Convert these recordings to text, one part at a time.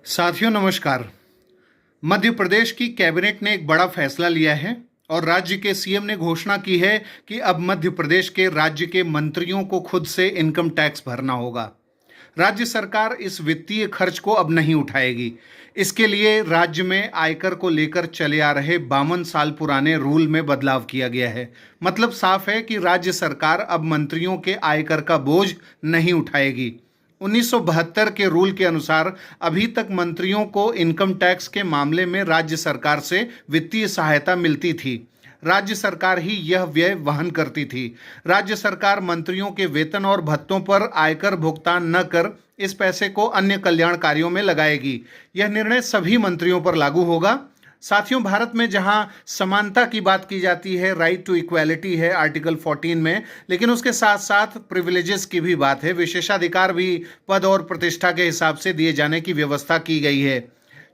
साथियों नमस्कार। मध्य प्रदेश की कैबिनेट ने एक बड़ा फैसला लिया है और राज्य के सीएम ने घोषणा की है कि अब मध्य प्रदेश के राज्य के मंत्रियों को खुद से इनकम टैक्स भरना होगा। राज्य सरकार इस वित्तीय खर्च को अब नहीं उठाएगी। इसके लिए राज्य में आयकर को लेकर चले आ रहे 52 साल पुराने रूल में बदलाव किया गया है। मतलब साफ है कि राज्य सरकार अब मंत्रियों के आयकर का बोझ नहीं उठाएगी। 1972 के रूल के अनुसार अभी तक मंत्रियों को इनकम टैक्स के मामले में राज्य सरकार से वित्तीय सहायता मिलती थी। राज्य सरकार ही यह व्यय वहन करती थी। राज्य सरकार मंत्रियों के वेतन और भत्तों पर आयकर भुगतान न कर इस पैसे को अन्य कल्याण कार्यों में लगाएगी। यह निर्णय सभी मंत्रियों पर लागू होगा। साथियों, भारत में जहां समानता की बात की जाती है, राइट टू इक्वालिटी है आर्टिकल 14 में, लेकिन उसके साथ साथ प्रिविलेजेस की भी बात है। विशेषाधिकार भी पद और प्रतिष्ठा के हिसाब से दिए जाने की व्यवस्था की गई है।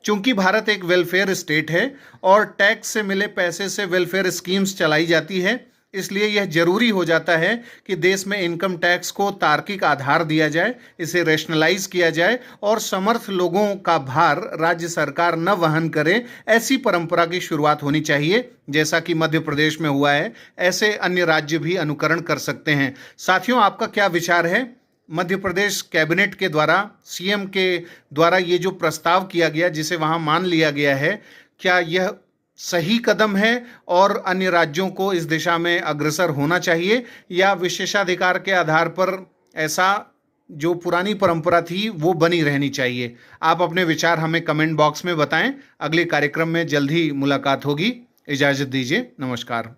चूंकि भारत एक वेलफेयर स्टेट है और टैक्स से मिले पैसे से वेलफेयर स्कीम्स चलाई जाती है, इसलिए यह जरूरी हो जाता है कि देश में इनकम टैक्स को तार्किक आधार दिया जाए, इसे रैशनलाइज किया जाए और समर्थ लोगों का भार राज्य सरकार न वहन करे। ऐसी परंपरा की शुरुआत होनी चाहिए। जैसा कि मध्य प्रदेश में हुआ है, ऐसे अन्य राज्य भी अनुकरण कर सकते हैं। साथियों, आपका क्या विचार है? मध्य प्रदेश कैबिनेट के द्वारा, सीएम के द्वारा ये जो प्रस्ताव किया गया, जिसे वहां मान लिया गया है, क्या यह सही कदम है और अन्य राज्यों को इस दिशा में अग्रसर होना चाहिए, या विशेषाधिकार के आधार पर ऐसा जो पुरानी परंपरा थी वो बनी रहनी चाहिए? आप अपने विचार हमें कमेंट बॉक्स में बताएं। अगले कार्यक्रम में जल्द ही मुलाकात होगी। इजाज़त दीजिए। नमस्कार।